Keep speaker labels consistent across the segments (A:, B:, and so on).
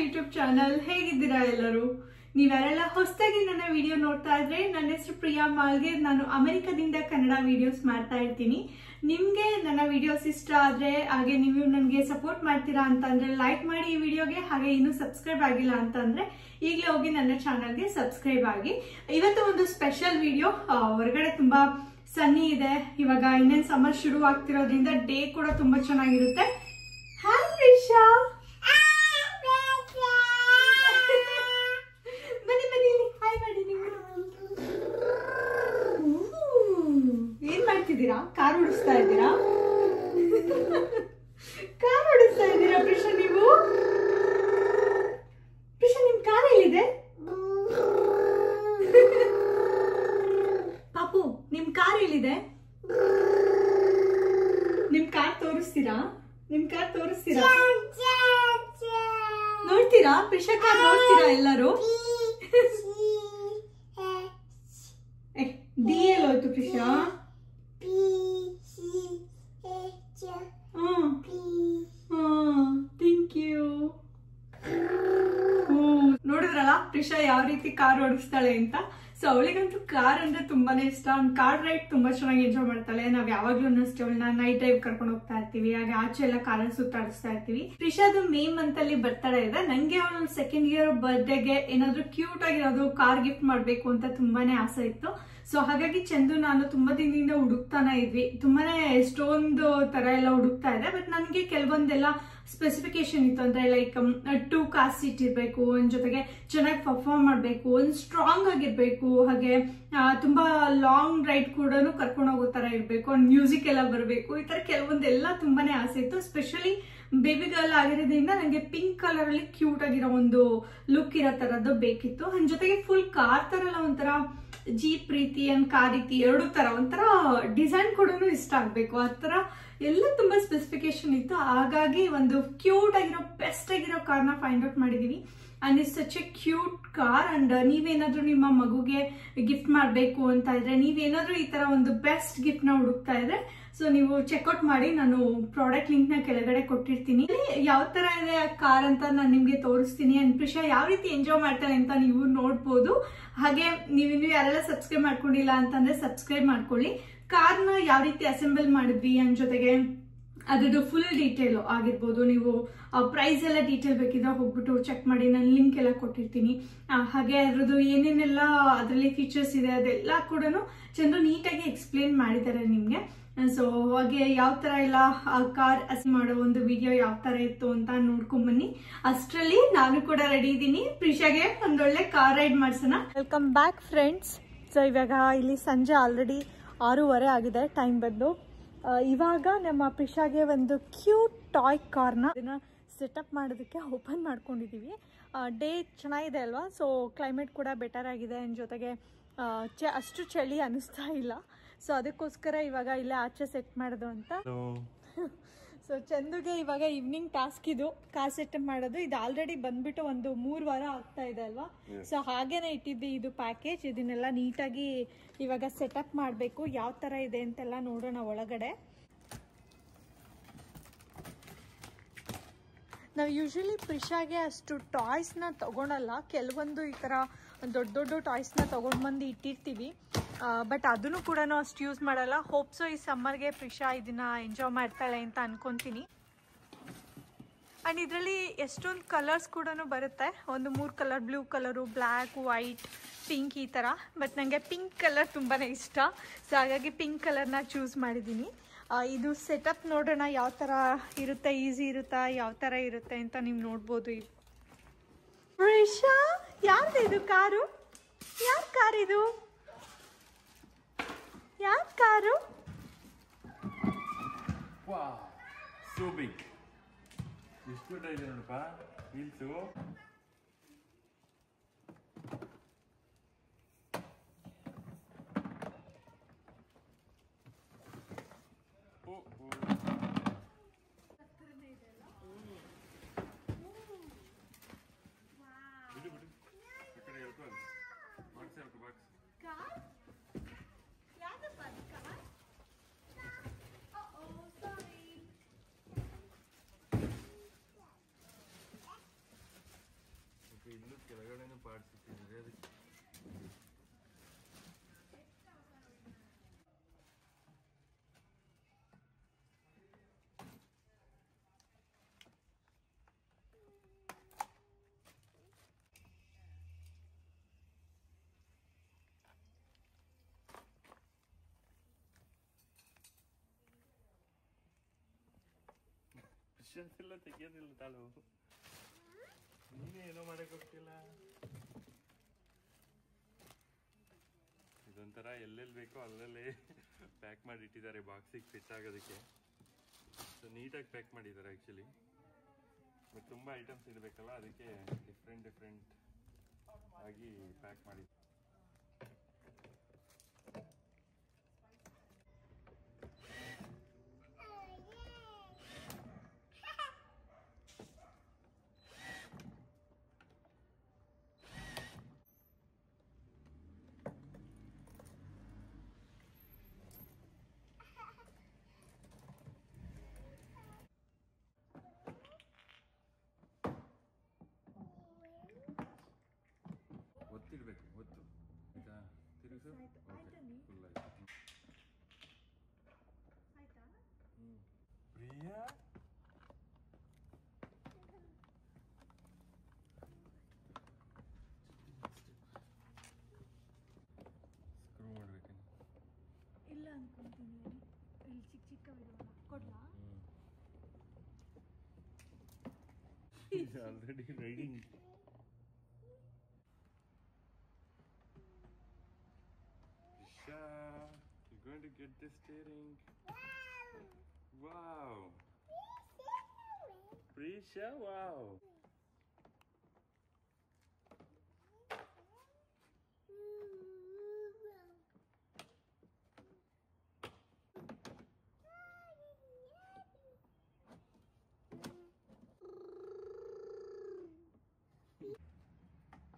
A: YouTube channel. ಹೇಗಿದ್ದೀರಾ ಎಲ್ಲರೂ? ನೀವ್ಯಾರೆಲ್ಲ ಹೊಸದಾಗಿ ನನ್ನ ವಿಡಿಯೋ ನೋಡ್ತಾ ಇದ್ರೆ, ನನ್ನ ಹೆಸರು ಪ್ರಿಯಾ ಮಾಲ್ಗೆ. ನಾನು ಅಮೆರಿಕದಿಂದ ಕನ್ನಡ ವಿಡಿಯೋಸ್ ಮಾಡ್ತಾ ಇರ್ತೀನಿ. ನಿಮ್ಗೆ ನನ್ನ ವಿಡಿಯೋಸ್ ಇಷ್ಟ ಆದ್ರೆ, ಹಾಗೆ ನೀವು ನನಗೆ ಸಪೋರ್ಟ್ ಮಾಡ್ತೀರಾ ಅಂತಂದ್ರೆ ಲೈಕ್ ಮಾಡಿ ಈ ವಿಡಿಯೋಗೆ. ಹಾಗೆ ಇನ್ನೂ ಸಬ್ಸ್ಕ್ರೈಬ್ ಆಗಿಲ್ಲ ಅಂತಂದ್ರೆ ಈಗಲೇ ಹೋಗಿ ನನ್ನ ಚಾನಲ್ಗೆ ಸಬ್ಸ್ಕ್ರೈಬ್ ಆಗಿ. ಇವತ್ತು ಒಂದು ಸ್ಪೆಷಲ್ ವಿಡಿಯೋ. ಹೊರಗಡೆ ತುಂಬಾ ಸನ್ನಿ ಇದೆ. ಇವಾಗ ಇನ್ನೇನು ಸಮ್ಮರ್ ಶುರು ಆಗ್ತಿರೋದ್ರಿಂದ ಡೇ ಕೂಡ ತುಂಬಾ ಚೆನ್ನಾಗಿರುತ್ತೆ. ಹಾಯ್ ಪ್ರಿಷಾ, ಬನ್ನಿ ಬನ್ನಿ, ಹಾಯ್ ಮಾಡಿ. ನೀವು ಏನ್ ಮಾಡ್ತಿದ್ದೀರಾ? ಕಾರ್ ಓಡಿಸ್ತಾ ಇದ್ದೀರಾ? ಕಾರ್ ಓಡಿಸ್ತಾ ಇದ್ದೀರಾ ಪ್ರಿಷಾ? ನೀವು ಪ್ರಿಷಾ, ನಿಮ್ ಕಾರ್ ಎಲ್ಲಿದೆ? ಪಾಪು, ನಿಮ್ ಕಾರ್ ಎಲ್ಲಿದೆ? ನಿಮ್ ಕಾರ್ ತೋರಿಸ್ತೀರಾ? ನಿಮ್ ಕಾರ್ ತೋರಿಸ್ತೀರಾ? ನೋಡ್ತೀರಾ? ಪ್ರಿಷಾ ಕಾರ್ ನೋಡ್ತೀರಾ ಎಲ್ಲರೂ? ಡಿ ಎಲ್ಲೋಯ್ತು ಪ್ರಿಷಾ? Thank you. ನೋಡಿದ್ರಲ್ಲ ಪ್ರಿಷಾ ಯಾವ ರೀತಿ ಕಾರ್ ಓಡಿಸ್ತಾಳೆ ಅಂತ. ಸೊ ಅವಳಿಗಂತೂ ಕಾರ್ ಅಂದ್ರೆ ತುಂಬಾನೇ ಇಷ್ಟ. ಅವ್ನು ಕಾರ್ ರೈಡ್ ತುಂಬಾ ಚೆನ್ನಾಗಿ ಎಂಜಾಯ್ ಮಾಡ್ತಾಳೆ. ನಾವ್ ಯಾವಾಗ್ಲೂ ಅಷ್ಟೇ ಅವಳನ್ನ ನೈಟ್ ಡ್ರೈವ್ ಕರ್ಕೊಂಡು ಹೋಗ್ತಾ ಇರ್ತೀವಿ. ಹಾಗೆ ಆಚೆ ಎಲ್ಲ ಕಾರಲ್ಲಿ ಸುತ್ತಾಡಿಸ್ತಾ ಇರ್ತೀವಿ. ಪ್ರಿಷಾದು ಮೇ ಮಂತ್ ಅಲ್ಲಿ ಬರ್ತಡೇ ಇದೆ. ನಂಗೆ ಅವಳು ಸೆಕೆಂಡ್ ಇಯರ್ ಬರ್ತ್ಡೇಗೆ ಏನಾದ್ರು ಕ್ಯೂಟ್ ಆಗಿರೋದು ಕಾರ್ ಗಿಫ್ಟ್ ಮಾಡ್ಬೇಕು ಅಂತ ತುಂಬಾನೇ ಆಸೆ ಇತ್ತು. ಸೊ ಹಾಗಾಗಿ ಚಂದು ನಾನು ತುಂಬಾ ದಿನದಿಂದ ಹುಡುಕ್ತಾನೆ ಇದ್ವಿ. ತುಂಬಾನೇ ಎಷ್ಟೊಂದು ತರ ಎಲ್ಲ ಹುಡುಕ್ತಾ ಇದೆ. ಬಟ್ ನನಗೆ ಕೆಲವೊಂದೆಲ್ಲ ಸ್ಪೆಸಿಫಿಕೇಶನ್ ಇತ್ತು. ಅಂದ್ರೆ ಲೈಕ್ 2 ಕಾರ್ ಸೀಟ್ ಇರ್ಬೇಕು, ಒಂದ್ ಜೊತೆಗೆ ಚೆನ್ನಾಗಿ ಪರ್ಫಾರ್ಮ್ ಮಾಡ್ಬೇಕು, ಒಂದ್ ಸ್ಟ್ರಾಂಗ್ ಆಗಿರ್ಬೇಕು, ಹಾಗೆ ತುಂಬಾ ಲಾಂಗ್ ರೈಡ್ ಕೂಡ ಕರ್ಕೊಂಡು ಹೋಗೋ ತರ ಇರ್ಬೇಕು, ಒಂದ್ ಮ್ಯೂಸಿಕ್ ಎಲ್ಲ ಬರಬೇಕು. ಈ ತರ ಕೆಲವೊಂದೆಲ್ಲ ತುಂಬಾನೇ ಆಸೆ ಇತ್ತು. ಸ್ಪೆಷಲಿ ಬೇಬಿ ಗರ್ಲ್ ಆಗಿರೋದ್ರಿಂದ ನಂಗೆ ಪಿಂಕ್ ಕಲರ್ ಅಲ್ಲಿ ಕ್ಯೂಟ್ ಆಗಿರೋ ಒಂದು ಲುಕ್ ಇರೋ ತರದ್ದು ಬೇಕಿತ್ತು. ಅದ್ರ ಜೊತೆಗೆ ಫುಲ್ ಕಾರ್ ತರ ಎಲ್ಲ ಒಂಥರ ಜೀಪ್ ರೀತಿ ಅಂಡ್ ಕಾರ್ ರೀತಿ ಎರಡು ತರ ಒಂಥರ ಡಿಸೈನ್ ಕೂಡ ಇಷ್ಟ ಆಗ್ಬೇಕು. ಆ ತರ ಎಲ್ಲ ತುಂಬಾ ಸ್ಪೆಸಿಫಿಕೇಶನ್ ಇತ್ತು. ಹಾಗಾಗಿ ಒಂದು ಕ್ಯೂಟ್ ಆಗಿರೋ ಬೆಸ್ಟ್ ಆಗಿರೋ ಕಾರ್ನ ಫೈಂಡ್ ಔಟ್ ಮಾಡಿದೀವಿ. And it's such A cute car. And ನೀವೇನಾದ್ರೂ ನಿಮ್ಮ ಮಗುಗೆ ಗಿಫ್ಟ್ ಮಾಡಬೇಕು ಅಂತ ಇದ್ರೆ, ನೀವೇನಾದ್ರೂ ಈ ತರ ಒಂದು ಬೆಸ್ಟ್ ಗಿಫ್ಟ್ ನ ಹುಡುಕ್ತಾ ಇದ್ರೆ, ಸೊ ನೀವು ಚೆಕ್ಔಟ್ ಮಾಡಿ. ನಾನು ಪ್ರಾಡಕ್ಟ್ ಲಿಂಕ್ ನ ಕೆಳಗಡೆ ಕೊಟ್ಟಿರ್ತೀನಿ. ಯಾವ ತರ ಇದೆ ಕಾರ್ ಅಂತ ನಾನು ನಿಮ್ಗೆ ತೋರಿಸ್ತೀನಿ. ಅಂಡ್ ಪ್ರಿಷಾ ಯಾವ ರೀತಿ ಎಂಜಾಯ್ ಮಾಡ್ತಾಳೆ ಅಂತ ನೀವು ನೋಡ್ಬೋದು. ಹಾಗೆ ನೀವಿನ್ನು ಯಾರೆಲ್ಲ ಸಬ್ಸ್ಕ್ರೈಬ್ ಮಾಡ್ಕೊಂಡಿಲ್ಲ ಅಂತಂದ್ರೆ ಸಬ್ಸ್ಕ್ರೈಬ್ ಮಾಡ್ಕೊಳ್ಳಿ. ಕಾರ್ನ ಯಾವ ರೀತಿ ಅಸೆಂಬಲ್ ಮಾಡಿದ್ವಿ ಅಂಡ್ ಜೊತೆಗೆ ಅದ್ರದ್ದು ಫುಲ್ ಡೀಟೇಲ್ ಆಗಿರ್ಬೋದು. ನೀವು ಪ್ರೈಸ್ ಎಲ್ಲ ಡೀಟೇಲ್ ಬೇಕಿದ್ರೆ ಹೋಗ್ಬಿಟ್ಟು ಚೆಕ್ ಮಾಡಿ. ನಾನು ಲಿಂಕ್ ಎಲ್ಲ ಕೊಟ್ಟಿರ್ತೀನಿ. ಹಾಗೆ ಅದ್ರದ್ದು ಏನೇನೆಲ್ಲ ಅದರಲ್ಲಿ ಫೀಚರ್ಸ್ ಇದೆ ಅದೆಲ್ಲ ಕೂಡ ಚಂದ್ರು ನೀಟಾಗಿ ಎಕ್ಸ್ಪ್ಲೇನ್ ಮಾಡಿದ್ದಾರೆ ನಿಮ್ಗೆ. ಸೊ ಹಾಗೆ ಯಾವ ತರ ಎಲ್ಲ ಕಾರ್ ಮಾಡೋ ಒಂದು ವಿಡಿಯೋ ಯಾವ ತರ ಇತ್ತು ಅಂತ ನೋಡ್ಕೊಂಡ್ ಬನ್ನಿ. ಅಷ್ಟರಲ್ಲಿ ನಾನು ಕೂಡ ರೆಡಿ ಇದ್ದೀನಿ. ಪ್ರಿಷಾಗೆ ಒಂದೊಳ್ಳೆ ಕಾರ್ ರೈಡ್ ಮಾಡ್ಸೋಣ. Welcome back friends. ಸೊ ಇವಾಗ ಇಲ್ಲಿ ಸಂಜೆ ಆಲ್ರೆಡಿ 6:30 ಆಗಿದೆ ಟೈಮ್ ಬಂದು. ಇವಾಗ ನಮ್ಮ ಪ್ರಿಷಾಗೆ ಒಂದು ಕ್ಯೂಟ್ ಟಾಯ್ ಕಾರ್ನ ಅದನ್ನ ಸೆಟಪ್ ಮಾಡೋದಕ್ಕೆ ಓಪನ್ ಮಾಡ್ಕೊಂಡಿದ್ದೀವಿ. ಡೇ ಚೆನ್ನಾಗಿದೆ ಅಲ್ವಾ? ಸೊ ಕ್ಲೈಮೇಟ್ ಕೂಡ ಬೆಟರ್ ಆಗಿದೆ. ಅಂಡ್ ಜೊತೆಗೆ ಅಷ್ಟು ಚಳಿ ಅನಿಸ್ತಾ ಇಲ್ಲ. ಸೊ ಅದಕ್ಕೋಸ್ಕರ ಇವಾಗ ಇಲ್ಲೇ ಆಚೆ ಸೆಟ್ ಮಾಡೋದು ಅಂತ. ಸೊ ಚಂದುಗೆ ಇವಾಗ ಈವ್ನಿಂಗ್ ಟಾಸ್ಕ್ ಇದು ಕಾರ್ ಸೆಟ್ ಮಾಡೋದು. ಇದು ಆಲ್ರೆಡಿ ಬಂದ್ಬಿಟ್ಟು ಒಂದು 3 ವಾರ ಆಗ್ತಾ ಇದೆ ಅಲ್ವಾ? ಸೊ ಹಾಗೇನೆ ಇಟ್ಟಿದ್ದೆ ಇದು ಪ್ಯಾಕೇಜ್. ಇದನ್ನೆಲ್ಲ ನೀಟಾಗಿ ಇವಾಗ ಸೆಟಪ್ ಮಾಡಬೇಕು. ಯಾವ ತರ ಇದೆ ಅಂತೆಲ್ಲ ನೋಡೋಣ ಒಳಗಡೆ. ನಾವು ಯೂಶಲಿ ಪ್ರಿಷಾಗೆ ಅಷ್ಟು ಟಾಯ್ಸ್ನ ತಗೊಳಲ್ಲ. ಕೆಲವೊಂದು ಈ ಥರ ದೊಡ್ಡ ದೊಡ್ಡ ಟಾಯ್ಸ್ನ ತೊಗೊಂಡ್ಬಂದು ಇಟ್ಟಿರ್ತೀವಿ. ಬಟ್ ಅದನ್ನು ಕೂಡ ಅಷ್ಟು ಯೂಸ್ ಮಾಡಲ್ಲ. ಹೋಪ್ಸೋ ಈ ಸಮ್ಮರ್ಗೆ ಪ್ರಿಷಾ ಇದನ್ನ ಎಂಜಾಯ್ ಮಾಡ್ತಾಳೆ ಅಂತ ಅನ್ಕೊಂತೀನಿ. ಆ್ಯಂಡ್ ಇದರಲ್ಲಿ ಎಷ್ಟೊಂದು ಕಲರ್ಸ್ ಕೂಡ ಬರುತ್ತೆ. ಒಂದು 3 colour, blue colour, black, white, pink ಈ ಥರ. ಬಟ್ ನನಗೆ ಪಿಂಕ್ ಕಲರ್ ತುಂಬಾ ಇಷ್ಟ. ಸೊ ಹಾಗಾಗಿ ಪಿಂಕ್ ಕಲರ್ನ ಚೂಸ್ ಮಾಡಿದ್ದೀನಿ. ಇದು ಸೆಟಪ್ ನೋಡೋಣ ಯಾವ ಥರ ಇರುತ್ತೆ, ಈಸಿ ಇರುತ್ತಾ, ಯಾವ ಥರ ಇರುತ್ತೆ ಅಂತ ನೀವು ನೋಡ್ಬೋದು. ಪ್ರಿಷಾ, ಯಾರ್ದು ಇದು ಕಾರು? ಯಾರ ಕಾರ್ ಇದು? ಯಾರ ಕಾರು?
B: So big. ಎಷ್ಟು ದೊಡ್ಡ ಇದೆ ನೋಡಪ್ಪ ವೀಲ್ಸು. ಕೆಳಗಡೆನೂ ಪಾರ್ಟ್ಸ್ ಇಟ್ಟಿದ್ದಾರೆ ಅದಕ್ಕೆ. ಎಲ್ಲ ತೆಗಿಯೋದಿಲ್ಲ ತಾಳು, ನೀನೇ ಏನೋ ಮಾಡಕ್ ಹೋಗ್ತಿಲ್ಲ. ಇದೊಂಥರ ಎಲ್ಲೆಲ್ಲಿ ಬೇಕೋ ಅಲ್ಲಲ್ಲೇ ಪ್ಯಾಕ್ ಮಾಡಿ ಇಟ್ಟಿದ್ದಾರೆ ಬಾಕ್ಸಿಗೆ ಫಿಟ್ ಆಗೋದಕ್ಕೆ. ಸೊ ನೀಟಾಗಿ ಪ್ಯಾಕ್ ಮಾಡಿದ್ದಾರೆ ಆ್ಯಕ್ಚುಲಿ. ಬಟ್ ತುಂಬ ಐಟಮ್ಸ್ ಇರಬೇಕಲ್ಲ, ಅದಕ್ಕೆ ಡಿಫ್ರೆಂಟ್ ಆಗಿ ಪ್ಯಾಕ್ ಮಾಡಿ. ಒತ್ತಿಡ್ಬೇಕು, ಒತ್ತು ಆಯ್ತಾ? ತಿರುಗಿಸು. ಫುಲ್ ಆಯ್ತು. ಪ್ರಿಯಾ ಸ್ಕ್ರೂ ಮಾಡ್ಬೇಕು.
A: ಇಲ್ಲ ಅನ್ಕೊಂತೀನಿ, ಇಲ್ಲಿ ಚಿಕ್ಕವಿದವಲ್ಲ ಕೊಡ್ಲಾ?
B: Already riding. You're going to get the steering. Wow. Prisha, wow.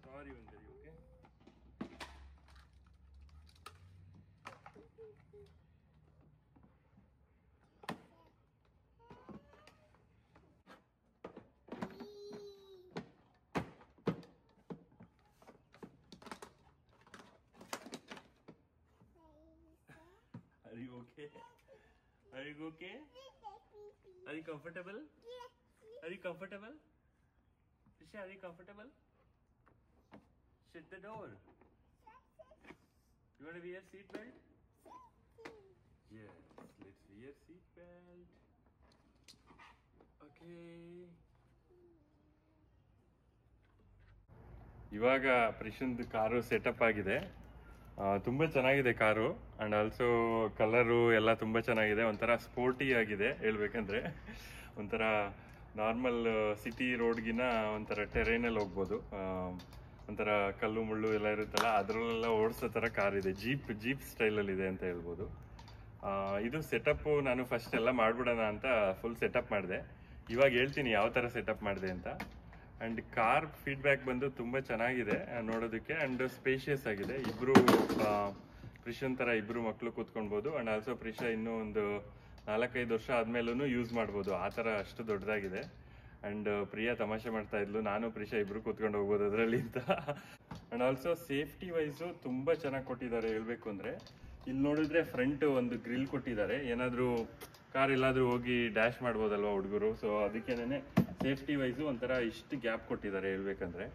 B: Sorry, Vandari, okay? Are you okay? Are you okay? Are you comfortable? Are you comfortable? Prisha, are you comfortable? Shut the door. You want to wear seat belt? Yes, let's wear seat belt. Okay. ಇವಾಗ ಪ್ರಿಶಂದ್ car setup ಆಗಿದೆ. ತುಂಬ ಚೆನ್ನಾಗಿದೆ car. And also colour ಎಲ್ಲ ತುಂಬ ಚೆನ್ನಾಗಿದೆ. ಒಂಥರ sporty ಆಗಿದೆ ಹೇಳ್ಬೇಕಂದ್ರೆ. ಒಂಥರ ನಾರ್ಮಲ್ ಸಿಟಿ ರೋಡ್ಗಿನ ಒಂಥರ ಟೆರೇನಲ್ಲಿ ಹೋಗ್ಬೋದು. ಒಂಥರ ಕಲ್ಲು ಮುಳ್ಳು ಎಲ್ಲ ಇರುತ್ತಲ್ಲ, ಅದರಲ್ಲೆಲ್ಲ ಓಡಿಸೋ ಥರ ಕಾರ್ ಇದೆ. ಜೀಪ್ ಸ್ಟೈಲಲ್ಲಿದೆ ಅಂತ ಹೇಳ್ಬೋದು. ಇದು ಸೆಟಪ್ಪು ನಾನು ಫಸ್ಟ್ ಎಲ್ಲ ಮಾಡ್ಬಿಡೋಣ ಅಂತ ಫುಲ್ ಸೆಟಪ್ ಮಾಡಿದೆ. ಇವಾಗ ಹೇಳ್ತೀನಿ ಯಾವ ಥರ ಸೆಟಪ್ ಮಾಡಿದೆ ಅಂತ. ಆ್ಯಂಡ್ ಕಾರ್ ಫೀಡ್ಬ್ಯಾಕ್ ಬಂದು ತುಂಬ ಚೆನ್ನಾಗಿದೆ ನೋಡೋದಕ್ಕೆ. ಆ್ಯಂಡ್ ಸ್ಪೇಷಿಯಸ್ ಆಗಿದೆ. ಪ್ರಿಶನ್ ಥರ ಇಬ್ಬರು ಮಕ್ಕಳು ಕೂತ್ಕೊಳ್ಬೋದು. ಆ್ಯಂಡ್ ಆಲ್ಸೋ ಪ್ರಿಶಾ ಇನ್ನೂ ಒಂದು 4-5 ವರ್ಷ ಆದಮೇಲೂ ಯೂಸ್ ಮಾಡ್ಬೋದು, ಆ ಥರ ಅಷ್ಟು ದೊಡ್ಡದಾಗಿದೆ. ಆ್ಯಂಡ್ ಪ್ರಿಯಾ ತಮಾಷೆ ಮಾಡ್ತಾ ಇದ್ಲು, ನಾನು ಪ್ರಿಶಾ ಇಬ್ಬರು ಕೂತ್ಕೊಂಡು ಹೋಗ್ಬೋದು ಅದರಲ್ಲಿ ಅಂತ. ಆ್ಯಂಡ್ ಆಲ್ಸೋ ಸೇಫ್ಟಿ ವೈಸು ತುಂಬ ಚೆನ್ನಾಗಿ ಕೊಟ್ಟಿದ್ದಾರೆ ಹೇಳ್ಬೇಕು ಅಂದರೆ. ಇಲ್ಲಿ ನೋಡಿದ್ರೆ ಫ್ರಂಟ್ ಒಂದು ಗ್ರಿಲ್ ಕೊಟ್ಟಿದ್ದಾರೆ. ಏನಾದರೂ ಕಾರ್ ಎಲ್ಲಾದರೂ ಹೋಗಿ ಡ್ಯಾಶ್ ಮಾಡ್ಬೋದಲ್ವ ಹುಡುಗರು. ಸೊ ಅದಕ್ಕೇನೆ ಸೇಫ್ಟಿ ವೈಸು ಒಂಥರ ಇಷ್ಟು ಗ್ಯಾಪ್ ಕೊಟ್ಟಿದ್ದಾರೆ ಹೇಳ್ಬೇಕಂದ್ರೆ.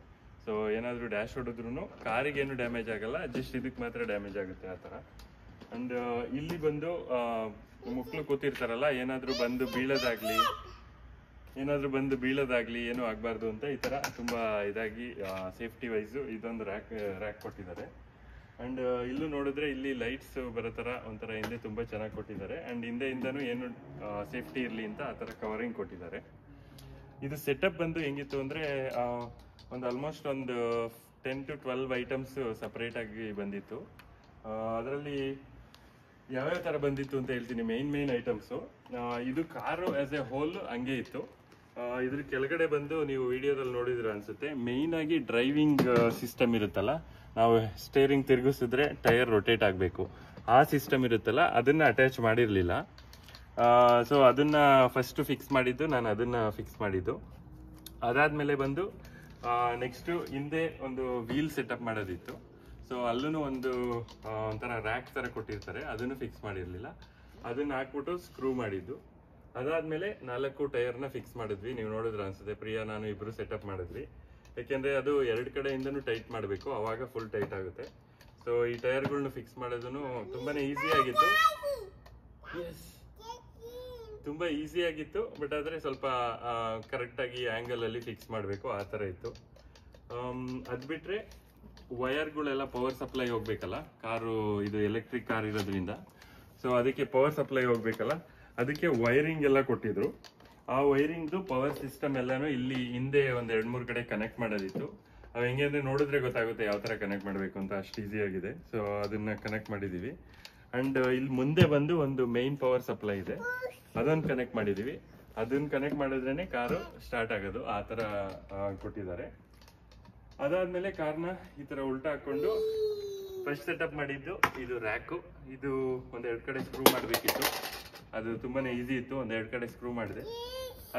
B: ಸೊ ಏನಾದರೂ ಡ್ಯಾಶ್ ಹೊಡೆದ್ರೂ ಕಾರಿಗೇನು ಡ್ಯಾಮೇಜ್ ಆಗಲ್ಲ, ಜಸ್ಟ್ ಇದಕ್ಕೆ ಮಾತ್ರ ಡ್ಯಾಮೇಜ್ ಆಗುತ್ತೆ ಆ ಥರ. ಆ್ಯಂಡ್ ಇಲ್ಲಿ ಬಂದು ಮಕ್ಕಳು ಕೂತಿರ್ತಾರಲ್ಲ, ಏನಾದರೂ ಬಂದು ಬೀಳೋದಾಗ್ಲಿ ಏನೂ ಆಗಬಾರ್ದು ಅಂತ ಈ ಥರ ತುಂಬ ಇದಾಗಿ ಸೇಫ್ಟಿ ವೈಸು ಇದೊಂದು ರ್ಯಾಕ್ ಕೊಟ್ಟಿದ್ದಾರೆ. ಆ್ಯಂಡ್ ಇಲ್ಲೂ ನೋಡಿದ್ರೆ ಇಲ್ಲಿ ಲೈಟ್ಸ್ ಬರೋ ಥರ ಒಂಥರ ಹಿಂದೆ ತುಂಬ ಚೆನ್ನಾಗಿ ಕೊಟ್ಟಿದ್ದಾರೆ. ಆ್ಯಂಡ್ ಹಿಂದೆಯಿಂದನೂ ಏನು ಸೇಫ್ಟಿ ಇರಲಿ ಅಂತ ಆ ಥರ ಕವರಿಂಗ್ ಕೊಟ್ಟಿದ್ದಾರೆ. ಇದು ಸೆಟಪ್ ಬಂದು ಹೆಂಗಿತ್ತು ಅಂದರೆ ಒಂದು ಆಲ್ಮೋಸ್ಟ್ ಒಂದು 10 to 12 ಐಟಮ್ಸ್ ಸಪ್ರೇಟಾಗಿ ಬಂದಿತ್ತು. ಅದರಲ್ಲಿ ಯಾವ್ಯಾವ ಥರ ಬಂದಿತ್ತು ಅಂತ ಹೇಳ್ತೀನಿ. ಮೇನ್ ಐಟಮ್ಸು ಇದು ಕಾರು ಆ್ಯಸ್ ಎ ಹೋಲ್ ಹಂಗೆ ಇತ್ತು. ಇದ್ರ ಕೆಳಗಡೆ ಬಂದು ನೀವು ವಿಡಿಯೋದಲ್ಲಿ ನೋಡಿದ್ರೆ ಅನ್ಸುತ್ತೆ, ಮೇಯ್ನ್ ಆಗಿ ಡ್ರೈವಿಂಗ್ ಸಿಸ್ಟಮ್ ಇರುತ್ತಲ್ಲ, ನಾವು ಸ್ಟೇರಿಂಗ್ ತಿರುಗಿಸಿದ್ರೆ ಟೈರ್ ರೊಟೇಟ್ ಆಗಬೇಕು, ಆ ಸಿಸ್ಟಮ್ ಇರುತ್ತಲ್ಲ ಅದನ್ನ ಅಟ್ಯಾಚ್ ಮಾಡಿರಲಿಲ್ಲ. ಸೊ ಅದನ್ನ ಫಸ್ಟ್ ಫಿಕ್ಸ್ ಮಾಡಿದ್ದು ನಾನು, ಅದನ್ನ ಫಿಕ್ಸ್ ಮಾಡಿದ್ದು. ಅದಾದ್ಮೇಲೆ ಬಂದು ನೆಕ್ಸ್ಟ್ ಹಿಂದೆ ಒಂದು ವೀಲ್ ಸೆಟಪ್ ಮಾಡೋದಿತ್ತು. ಸೊ ಅಲ್ಲೂ ಒಂದು ಒಂಥರ ರ್ಯಾಕ್ ತರ ಕೊಟ್ಟಿರ್ತಾರೆ, ಅದನ್ನು ಫಿಕ್ಸ್ ಮಾಡಿರ್ಲಿಲ್ಲ. ಅದನ್ನ ಹಾಕ್ಬಿಟ್ಟು ಸ್ಕ್ರೂ ಮಾಡಿದ್ದು. ಅದಾದ್ಮೇಲೆ 4 ಟೈರ್ನ ಫಿಕ್ಸ್ ಮಾಡಿದ್ವಿ. ನೀವು ನೋಡಿದ್ರೆ ಅನ್ಸುತ್ತೆ, ಪ್ರಿಯಾ ನಾನು ಇಬ್ರು ಸೆಟಪ್ ಮಾಡಿದ್ವಿ. ಯಾಕೆಂದ್ರೆ ಅದು 2 ಕಡೆಯಿಂದನೂ ಟೈಟ್ ಮಾಡಬೇಕು, ಅವಾಗ ಫುಲ್ ಟೈಟ್ ಆಗುತ್ತೆ. ಸೊ ಈ ಟೈರ್ಗಳನ್ನ ಫಿಕ್ಸ್ ಮಾಡೋದನ್ನು ತುಂಬಾನೇ ಈಸಿ ಆಗಿತ್ತು. ತುಂಬಾ ಈಸಿ ಆಗಿತ್ತು, ಬಟ್ ಆದ್ರೆ ಸ್ವಲ್ಪ ಕರೆಕ್ಟ್ ಆಗಿ ಆಂಗಲ್ ಅಲ್ಲಿ ಫಿಕ್ಸ್ ಮಾಡಬೇಕು, ಆ ತರ ಇತ್ತು. ಅದ್ ಬಿಟ್ರೆ ವೈರ್ಗಳೆಲ್ಲ ಪವರ್ ಸಪ್ಲೈ ಹೋಗ್ಬೇಕಲ್ಲ, ಕಾರು ಇದು ಎಲೆಕ್ಟ್ರಿಕ್ ಕಾರ್ ಇರೋದ್ರಿಂದ. ಸೊ ಅದಕ್ಕೆ ಪವರ್ ಸಪ್ಲೈ ಹೋಗ್ಬೇಕಲ್ಲ, ಅದಕ್ಕೆ ವೈರಿಂಗ್ ಎಲ್ಲ ಕೊಟ್ಟಿದ್ರು. ಆ ವೈರಿಂಗ್ದು ಪವರ್ ಸಿಸ್ಟಮ್ ಎಲ್ಲಾನು ಇಲ್ಲಿ ಹಿಂದೆ ಒಂದ್ 2-3 ಕಡೆ ಕನೆಕ್ಟ್ ಮಾಡೋದಿತ್ತು. ಅವ್ ಹೆಂಗೆ ಅಂದ್ರೆ ನೋಡಿದ್ರೆ ಗೊತ್ತಾಗುತ್ತೆ ಯಾವ ತರ ಕನೆಕ್ಟ್ ಮಾಡಬೇಕು ಅಂತ, ಅಷ್ಟು ಈಸಿ ಆಗಿದೆ. ಸೊ ಅದನ್ನ ಕನೆಕ್ಟ್ ಮಾಡಿದೀವಿ. ಅಂಡ್ ಇಲ್ಲಿ ಮುಂದೆ ಬಂದು ಒಂದು ಮೈನ್ ಪವರ್ ಸಪ್ಲೈ ಇದೆ, ಅದನ್ನ ಕನೆಕ್ಟ್ ಮಾಡಿದೀವಿ. ಅದನ್ನ ಕನೆಕ್ಟ್ ಮಾಡಿದ್ರೇನೆ ಕಾರು ಸ್ಟಾರ್ಟ್ ಆಗೋದು, ಆ ತರ ಕೊಟ್ಟಿದ್ದಾರೆ. ಅದಾದ್ಮೇಲೆ ಕಾರ್ನ ಈ ತರ ಉಲ್ಟಾ ಹಾಕೊಂಡು ಫಸ್ಟ್ ಸೆಟಪ್ ಮಾಡಿದ್ದು ಇದು ರ್ಯಾಕು. ಇದು 1-2 ಕಡೆ ಸ್ಕ್ರೂ ಮಾಡಬೇಕಿತ್ತು, ಅದು ತುಂಬಾನೇ ಈಸಿ ಇತ್ತು. 1-2 ಕಡೆ ಸ್ಕ್ರೂ ಮಾಡಿದೆ.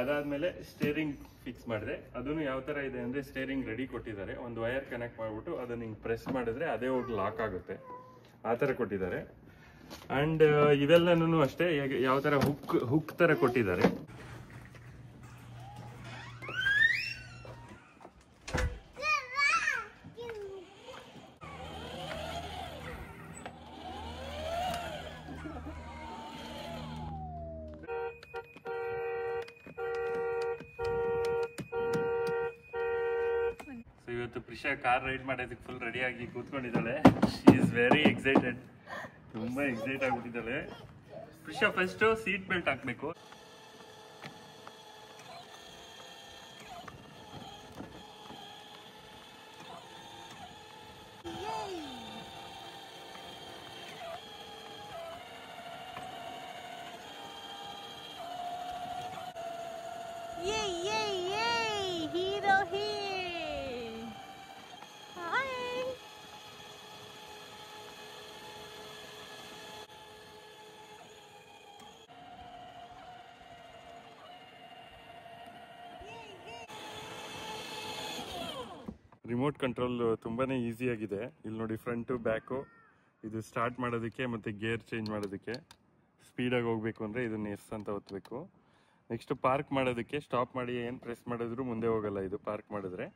B: ಅದಾದ್ಮೇಲೆ ಸ್ಟೇರಿಂಗ್ ಫಿಕ್ಸ್ ಮಾಡಿದೆ. ಅದನ್ನು ಯಾವ ತರ ಇದೆ ಅಂದ್ರೆ, ಸ್ಟೇರಿಂಗ್ ರೆಡಿ ಕೊಟ್ಟಿದ್ದಾರೆ, ಒಂದು ವೈರ್ ಕನೆಕ್ಟ್ ಮಾಡ್ಬಿಟ್ಟು ಅದನ್ನ ಹಿಂಗ್ ಪ್ರೆಸ್ ಮಾಡಿದ್ರೆ ಅದೇ ಹೋಗಿ ಲಾಕ್ ಆಗುತ್ತೆ, ಆ ತರ ಕೊಟ್ಟಿದ್ದಾರೆ. ಅಂಡ್ ಇವೆಲ್ಲನೂ ಅಷ್ಟೇ ಯಾವ ತರ ಹುಕ್ ತರ ಕೊಟ್ಟಿದ್ದಾರೆ. ಇವತ್ತು ಪ್ರಿಷಾ ಕಾರ್ ರೈಡ್ ಮಾಡೋದಕ್ಕೆ ಫುಲ್ ರೆಡಿ ಆಗಿ ಕೂತ್ಕೊಂಡಿದ್ದಾಳೆ. ಶಿ ಇಸ್ ವೆರಿ ಎಕ್ಸೈಟೆಡ್, ತುಂಬಾ ಎಕ್ಸೈಟ್ ಆಗ್ಬಿಟ್ಟಿದ್ದಾಳೆ. ಪ್ರಿಷಾ ಫಸ್ಟ್ ಸೀಟ್ ಬೆಲ್ಟ್ ಹಾಕ್ಬೇಕು. ರಿಮೋಟ್ ಕಂಟ್ರೋಲ್ ತುಂಬಾನೇ ಈಸಿ ಆಗಿದೆ. ಇಲ್ಲಿ ನೋಡಿ, ಫ್ರಂಟು ಬ್ಯಾಕು, ಇದು ಸ್ಟಾರ್ಟ್ ಮಾಡೋದಕ್ಕೆ ಮತ್ತೆ ಗೇರ್ ಚೇಂಜ್ ಮಾಡೋದಕ್ಕೆ. ಸ್ಪೀಡಾಗಿ ಹೋಗ್ಬೇಕು ಅಂದರೆ ಇದನ್ನ ಎಸ್ ಅಂತ ಒತ್ತಬೇಕು. ನೆಕ್ಸ್ಟ್ ಪಾರ್ಕ್ ಮಾಡೋದಕ್ಕೆ ಸ್ಟಾಪ್ ಮಾಡಿ ಏನು ಪ್ರೆಸ್ ಮಾಡಿದ್ರು ಮುಂದೆ ಹೋಗಲ್ಲ ಇದು. ಪಾರ್ಕ್ ಮಾಡಿದ್ರೆ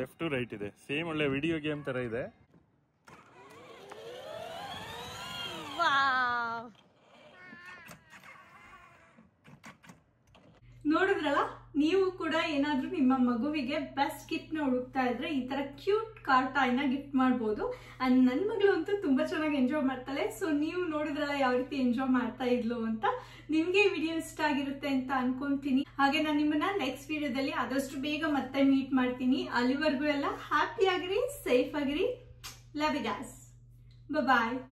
B: ಲೆಫ್ಟ್ ಟು ರೈಟ್ ಇದೆ, ಸೇಮ್ ಒಳ್ಳೆ ವಿಡಿಯೋ ಗೇಮ್ ಥರ ಇದೆ.
A: ನೋಡಿದ್ರಲ್ಲ, ನೀವು ಕೂಡ ಏನಾದ್ರೂ ನಿಮ್ಮ ಮಗುವಿಗೆ ಬೆಸ್ಟ್ ಗಿಫ್ಟ್ ನ ಹುಡುಕ್ತಾ ಇದ್ರೆ ಈ ತರ ಕ್ಯೂಟ್ ಕಾರ್ ಟಾಯ್ ನ ಗಿಫ್ಟ್ ಮಾಡಬಹುದು. ಅಂಡ್ ನನ್ನ ಮಗಳು ಅಂತೂ ತುಂಬಾ ಚೆನ್ನಾಗಿ ಎಂಜಾಯ್ ಮಾಡ್ತಾಳೆ. ಸೊ ನೀವು ನೋಡಿದ್ರಲ್ಲ ಯಾವ ರೀತಿ ಎಂಜಾಯ್ ಮಾಡ್ತಾ ಇದ್ಲು ಅಂತ. ನಿಮ್ಗೆ ಈ ವಿಡಿಯೋ ಇಷ್ಟ ಆಗಿರುತ್ತೆ ಅಂತ ಅನ್ಕೊಂತೀನಿ. ಹಾಗೆ ನಾನು ನಿಮ್ಮನ್ನ ನೆಕ್ಸ್ಟ್ ವಿಡಿಯೋದಲ್ಲಿ ಆದಷ್ಟು ಬೇಗ ಮತ್ತೆ ಮೀಟ್ ಮಾಡ್ತೀನಿ. ಅಲ್ಲಿವರೆಗೂ ಎಲ್ಲ ಹ್ಯಾಪಿ ಆಗಿರಿ, ಸೇಫ್ ಆಗಿರಿ. Love you guys, bye.